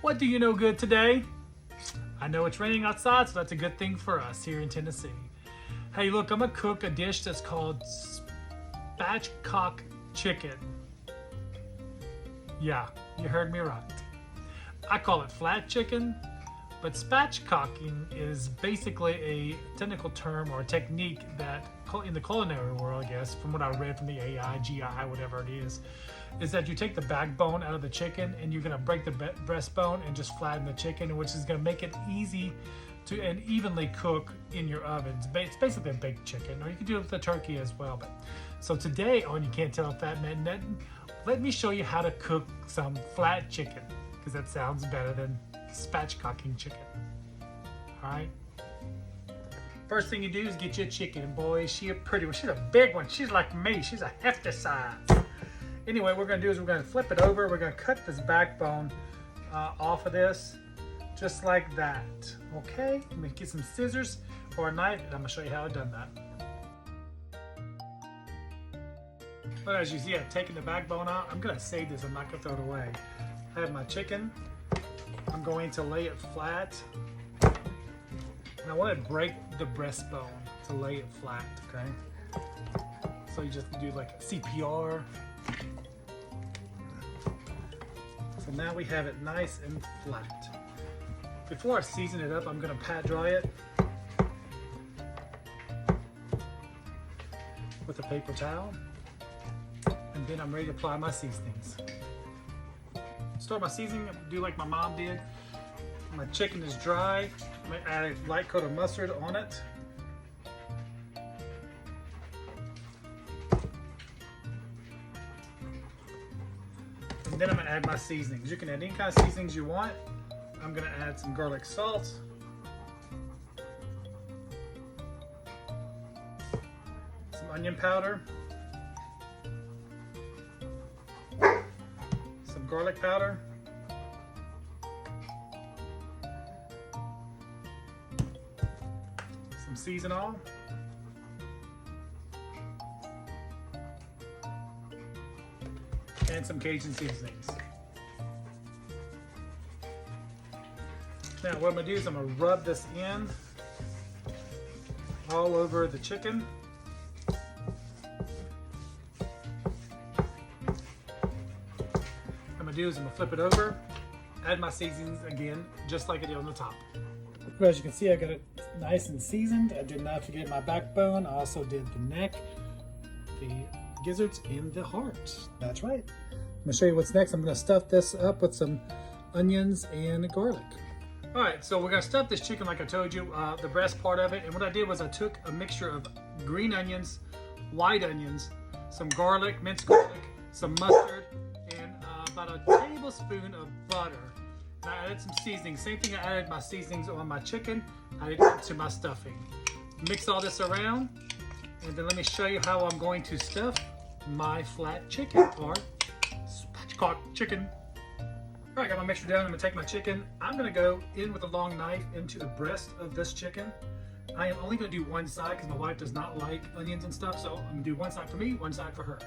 What do you know good today? I know it's raining outside, so that's a good thing for us here in Tennessee. Hey, look, I'm gonna cook a dish that's called spatchcock chicken. Yeah, you heard me right. I call it flat chicken, but spatchcocking is basically a technical term or a technique that in the culinary world, I guess, from what I read from the AI, GI, whatever it is that you take the backbone out of the chicken and you're gonna break the breastbone and just flatten the chicken, which is gonna make it easy to and evenly cook in your ovens. It's basically a baked chicken, or you can do it with the turkey as well. But so today on You Can't Tell a Fat Man Nothing, let me show you how to cook some flat chicken, because that sounds better than spatchcocking chicken. All right. First thing you do is get your chicken, and boy, she's a pretty one. She's a big one. She's like me. She's a hefty size. Anyway, what we're gonna do is we're gonna flip it over. We're gonna cut this backbone off of this, just like that. Okay, I'm gonna get some scissors or a knife, and I'm gonna show you how I've done that. But as you see, I've taken the backbone out. I'm gonna save this. I'm not gonna throw it away. I have my chicken. I'm going to lay it flat. And I want to break the breastbone to lay it flat, okay? So you just do like a CPR. So now we have it nice and flat. Before I season it up, I'm gonna pat dry it with a paper towel. And then I'm ready to apply my seasonings. Start my seasoning, do like my mom did. My chicken is dry. I'm gonna add a light coat of mustard on it. And then I'm gonna add my seasonings. You can add any kind of seasonings you want. I'm gonna add some garlic salt. Some onion powder. Some garlic powder. Some seasonal. And some Cajun seasonings. Now what I'm gonna do is I'm gonna rub this in all over the chicken. What I'm gonna do is I'm gonna flip it over, add my seasonings again, just like I did on the top. But as you can see, I got it nice and seasoned. I did not forget my backbone. I also did the neck, the gizzards, and the heart. That's right. I'm gonna show you what's next. I'm gonna stuff this up with some onions and garlic. All right, so we're gonna stuff this chicken like I told you, the breast part of it. And what I did was I took a mixture of green onions, white onions, some garlic, minced garlic, some mustard, and about a tablespoon of butter. And I added some seasoning. Same thing, I added my seasonings on my chicken. I added it to my stuffing. Mix all this around, and then let me show you how I'm going to stuff my flat chicken, or spatchcock chicken. All right, got my mixture down. I'm gonna take my chicken. I'm gonna go in with a long knife into the breast of this chicken. I am only gonna do one side because my wife does not like onions and stuff, so I'm gonna do one side for me, one side for her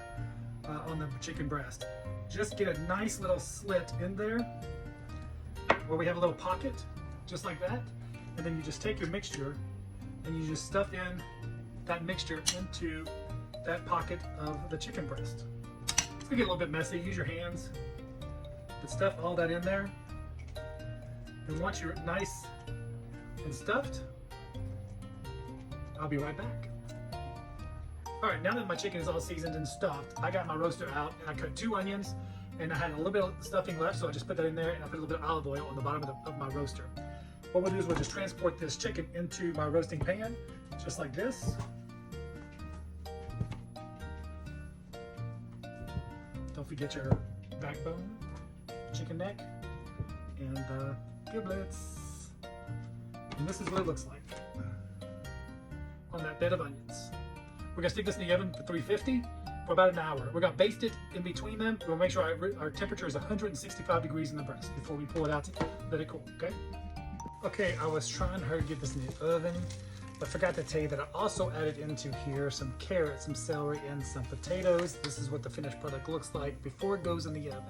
on the chicken breast. Just get a nice little slit in there where we have a little pocket, just like that. And then you just take your mixture and you just stuff in that mixture into that pocket of the chicken breast. It's gonna get a little bit messy. Use your hands. But stuff all that in there. And once you're nice and stuffed, I'll be right back. All right, now that my chicken is all seasoned and stuffed, I got my roaster out and I cut 2 onions, and I had a little bit of stuffing left, so I just put that in there and I put a little bit of olive oil on the bottom of my roaster. What we'll do is we'll just transport this chicken into my roasting pan, just like this. Don't forget your backbone, chicken neck, and giblets. And this is what it looks like on that bed of onions. We're gonna stick this in the oven for 350 for about an hour. We're gonna baste it in between them. We'll make sure our temperature is 165 degrees in the breast before we pull it out to let it cool, okay? Okay, I was trying hard to get this in the oven, but forgot to tell you that I also added into here some carrots, some celery, and some potatoes. This is what the finished product looks like before it goes in the oven.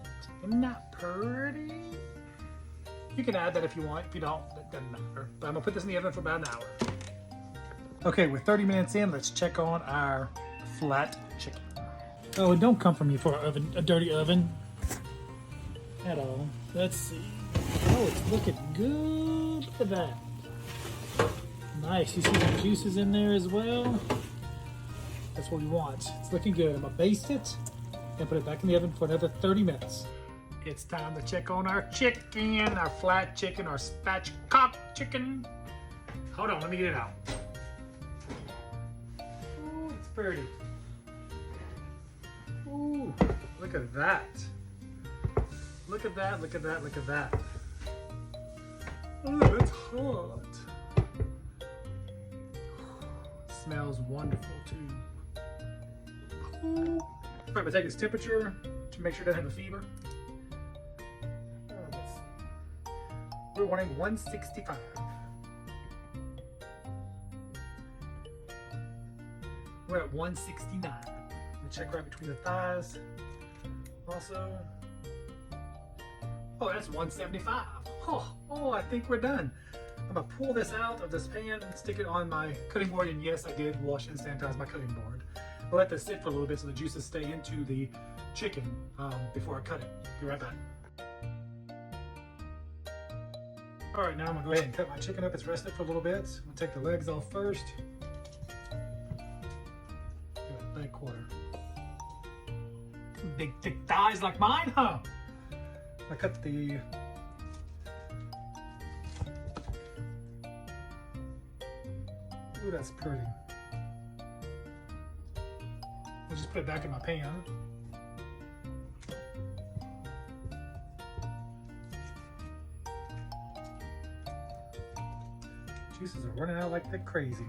Isn't that pretty? You can add that if you want. If you don't, it doesn't matter. But I'm gonna put this in the oven for about an hour. Okay, we're 30 minutes in. Let's check on our flat chicken. Oh, and don't come from me for a dirty oven at all. Let's see. Oh, it's looking good. Look at that. Nice. You see some juices in there as well. That's what we want. It's looking good. I'm gonna baste it and put it back in the oven for another 30 minutes. It's time to check on our chicken, our flat chicken, our spatchcock chicken. Hold on, let me get it out. Ooh, it's pretty. Ooh, look at that. Look at that, look at that, look at that. Oh, it's hot. Smells wonderful too. Ooh. I'm gonna take its temperature to make sure it doesn't have a fever. We're wanting 165. We're at 169. Let me check right between the thighs. Also, oh, that's 175. Oh, I think we're done. I'm gonna pull this out of this pan and stick it on my cutting board. And yes, I did wash and sanitize my cutting board. I'll let this sit for a little bit so the juices stay into the chicken before I cut it. Be right back. All right, now I'm gonna go ahead and cut my chicken up. It's rested for a little bit. I'm gonna take the legs off first. Leg quarter. Some big thick thighs like mine, huh? I cut the ooh, that's pretty. I'll just put it back in my pan. Juices are running out like they're crazy.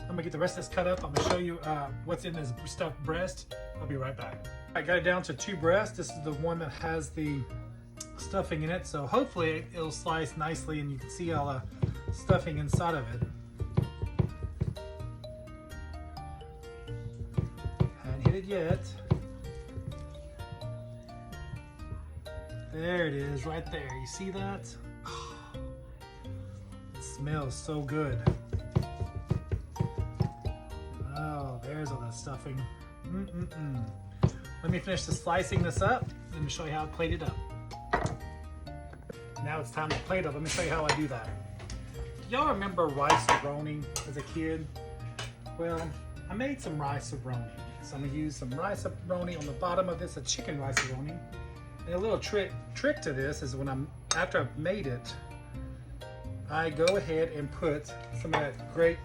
I'm gonna get the rest of this cut up. I'm gonna show you what's in this stuffed breast. I'll be right back. I got it down to 2 breasts. This is the one that has the stuffing in it, so hopefully it'll slice nicely and you can see all the stuffing inside of it. Haven't hit it yet. There it is, right there. You see that? Oh, it smells so good. Oh, there's all that stuffing. Let me finish slicing this up. Let me show you how I plate it up. Now it's time to plate up. Let me show you how I do that. Y'all remember rice-a-roni as a kid? Well, I made some rice-a-roni. So I'm gonna use some rice-a-roni on the bottom of this, a chicken rice-a-roni. And a little trick to this is when after I've made it, I go ahead and put some of that great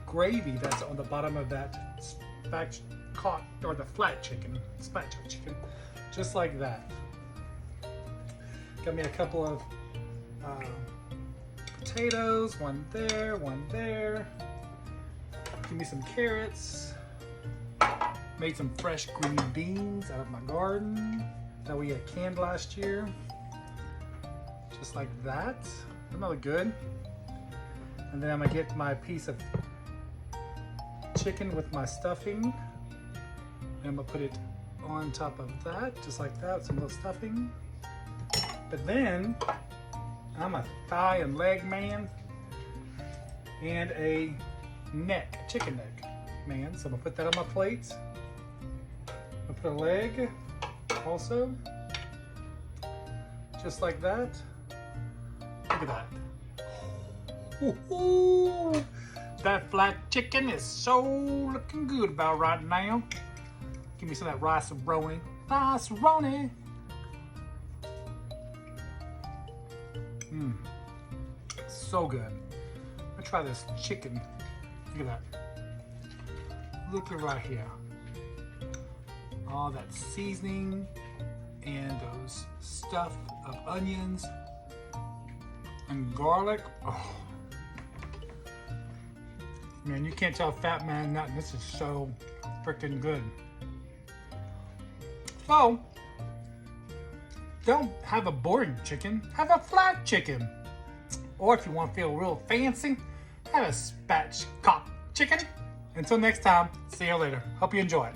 gravy that's on the bottom of that spatchcock or the flat chicken, spatchcock chicken, just like that. Got me a couple of potatoes, one there, one there. Give me some carrots. Made some fresh green beans out of my garden that we had canned last year. Just like that. Doesn't that look good? And then I'm gonna get my piece of chicken with my stuffing. And I'm gonna put it on top of that, just like that, with some little stuffing. But then, I'm a thigh and leg man and a neck, chicken neck man. So I'm gonna put that on my plate. I'm gonna put a leg also, just like that. Look at that. Ooh, that flat chicken is so looking good about right now. Give me some of that rice-a-roni. Rice-a-roni. So good. I'm gonna try this chicken. Look at that. Look at right here. All that seasoning and those stuff of onions and garlic. Oh. Man, you can't tell fat man nothing. This is so freaking good. So, don't have a boring chicken, have a fried chicken. Or if you want to feel real fancy, have a spatchcock chicken. Until next time, see you later. Hope you enjoy it.